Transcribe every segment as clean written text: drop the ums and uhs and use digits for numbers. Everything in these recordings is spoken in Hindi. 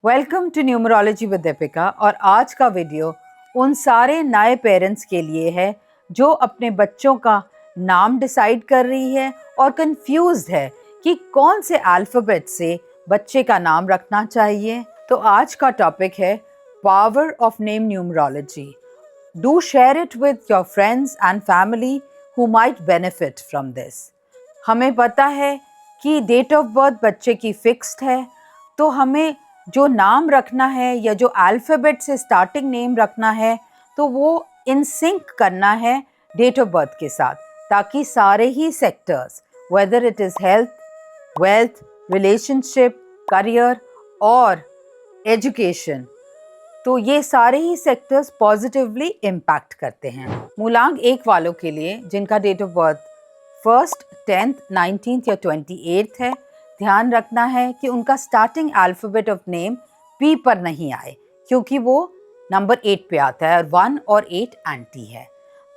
Welcome to numerology with Deepika. और आज का वीडियो उन सारे नए पेरेंट्स के लिए है जो अपने बच्चों का नाम डिसाइड कर रही है और कंफ्यूज्ड है कि कौन से अल्फ़ाबेट से बच्चे का नाम रखना चाहिए। तो आज का टॉपिक है power of name numerology. Do share it with your friends and family who might benefit from this. हमें पता है कि डेट ऑफ बर्थ बच्चे की फिक्स्ड है, तो हमें जो नाम रखना है या जो अल्फ़ाबेट से स्टार्टिंग नेम रखना है तो वो इन सिंक करना है डेट ऑफ बर्थ के साथ, ताकि सारे ही sectors, whether it is health, wealth, relationship, career और एजुकेशन, तो ये सारे ही सेक्टर्स पॉजिटिवली इम्पैक्ट करते हैं। मूलांक 1 वालों के लिए जिनका date of birth 1st, 10th, 19th या 28th है, ध्यान रखना है कि उनका starting alphabet of name P पर नहीं आए, क्योंकि वो नंबर 8 पे आता है और 1 और 8 एंटी है।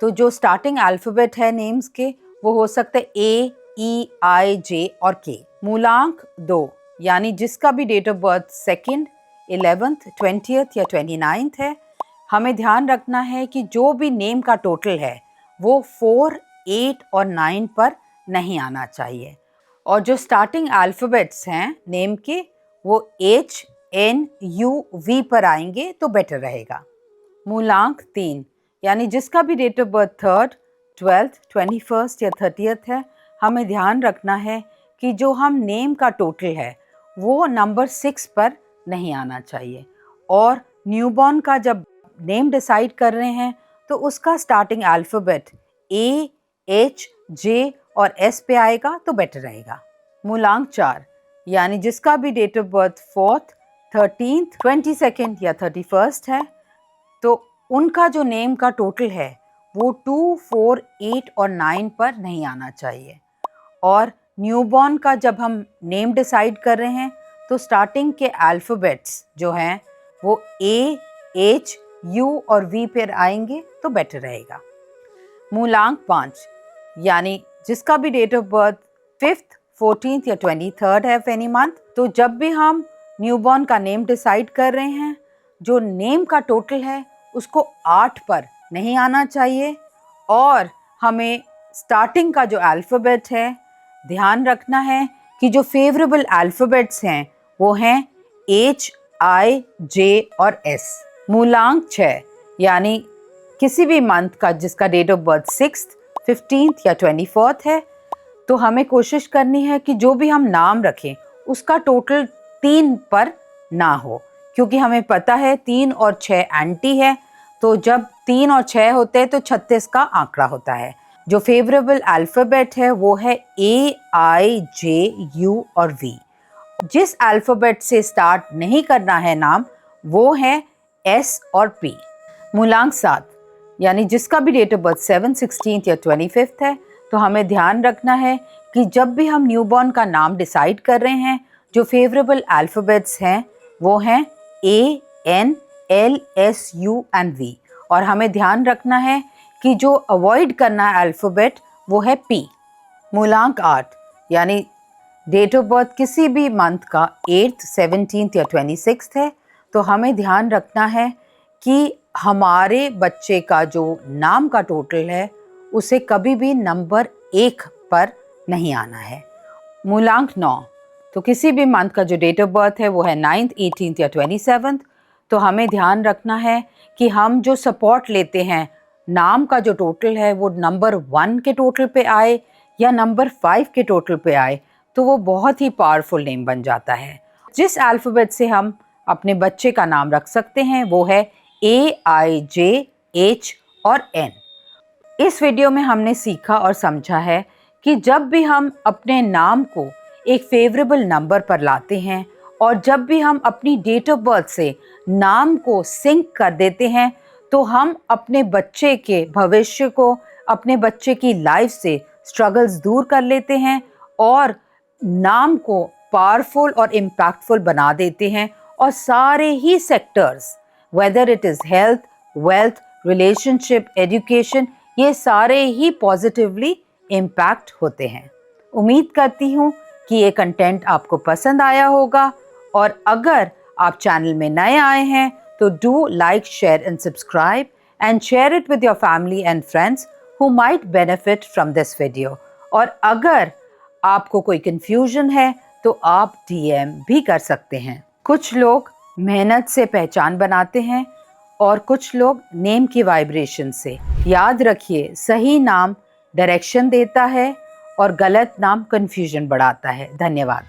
तो जो स्टार्टिंग अल्फ़ाबेट है नेम्स के वो हो सकते हैं ए, ई, आई, जे और के। मूलांक 2 यानी जिसका भी date of birth 2nd, 11th, 20th या 29th है, हमें ध्यान रखना है कि जो भी नेम का टोटल है वो 4, 8 और 9 पर नहीं आना चाहिए। और जो स्टार्टिंग अल्फ़ाबेट्स हैं नेम के वो H, N, U, V पर आएंगे तो बेटर रहेगा। मूलांक 3 यानी जिसका भी date of birth 3rd, 12th, 21st या 30th है, हमें ध्यान रखना है कि जो हम नेम का टोटल है वो नंबर 6 पर नहीं आना चाहिए। और न्यूबॉर्न का जब नेम डिसाइड कर रहे हैं तो उसका starting alphabet A, H, J और S पे आएगा तो बेटर रहेगा। मूलांक 4 यानी जिसका भी date of birth 4th, 13th, 22nd या 31st है, तो उनका जो नेम का टोटल है वो 2, 4, 8 और 9 पर नहीं आना चाहिए। और न्यूबॉर्न का जब हम नेम डिसाइड कर रहे हैं तो स्टार्टिंग के अल्फ़ाबेट्स जो हैं वो A, H, U और V पर आएंगे तो बेटर रहेगा। मूलांक 5 यानी जिसका भी date of birth 5th, 14th या 23rd है एनी मंथ, तो जब भी हम न्यूबॉर्न का नेम डिसाइड कर रहे हैं जो नेम का टोटल है उसको 8 पर नहीं आना चाहिए। और हमें स्टार्टिंग का जो अल्फ़ाबेट है ध्यान रखना है कि जो फेवरेबल अल्फ़ाबेट्स हैं वो हैं H, I, J और S। मूलांक 6 यानी किसी भी मंथ का जिसका date of birth 6th, 15th या 24th है, तो हमें कोशिश करनी है कि जो भी हम नाम रखें उसका टोटल 3 पर ना हो, क्योंकि हमें पता है 3 और 6 एंटी है, तो जब 3 और 6 होते हैं तो 36 का आंकड़ा होता है। जो फेवरेबल अल्फ़ाबेट है वो है A, I, J, U और V। जिस अल्फ़ाबेट से स्टार्ट नहीं करना है नाम वो है S और P। मूलांक 7 यानी जिसका भी डेट ऑफ बर्थ 7, 16th या 25th है, तो हमें ध्यान रखना है कि जब भी हम न्यूबॉर्न का नाम डिसाइड कर रहे हैं जो फेवरेबल अल्फ़ाबेट्स हैं वो हैं A, N, L, S, U and V। और हमें ध्यान रखना है कि जो अवॉइड करना है अल्फ़ाबेट वो है P। मूलांक 8 यानी डेट ऑफ बर्थ किसी भी मंथ का 8th, 17th या 26th है, तो हमें ध्यान रखना है कि हमारे बच्चे का जो नाम का टोटल है उसे कभी भी नंबर 1 पर नहीं आना है। मूलांक 9 तो किसी भी मंथ का जो डेट ऑफ बर्थ है वो है 9th, 18th या 27th, तो हमें ध्यान रखना है कि हम जो सपोर्ट लेते हैं नाम का जो टोटल है वो नंबर 1 के टोटल पे आए या नंबर 5 के टोटल पे आए, तो वो बहुत ही पावरफुल नेम बन जाता है। जिस अल्फ़ाबेट से हम अपने बच्चे का नाम रख सकते हैं वो है A, I, J, H और N। इस वीडियो में हमने सीखा और समझा है कि जब भी हम अपने नाम को एक फेवरेबल नंबर पर लाते हैं और जब भी हम अपनी डेट ऑफ बर्थ से नाम को सिंक कर देते हैं तो हम अपने बच्चे के भविष्य को, अपने बच्चे की लाइफ से स्ट्रगल्स दूर कर लेते हैं और नाम को पावरफुल और इम्पैक्टफुल बना देते हैं। और सारे ही sectors, whether it is health, wealth, relationship, education, ये सारे ही पॉजिटिवली इम्पैक्ट होते हैं। उम्मीद करती हूँ कि ये कंटेंट आपको पसंद आया होगा, और अगर आप चैनल में नए आए हैं तो do like, share and subscribe and share it with your family and friends who might benefit from this video. और अगर आपको कोई confusion है तो आप DM भी कर सकते हैं। कुछ लोग मेहनत से पहचान बनाते हैं और कुछ लोग नेम की वाइब्रेशन से। याद रखिए, सही नाम डायरेक्शन देता है और गलत नाम confusion बढ़ाता है। धन्यवाद।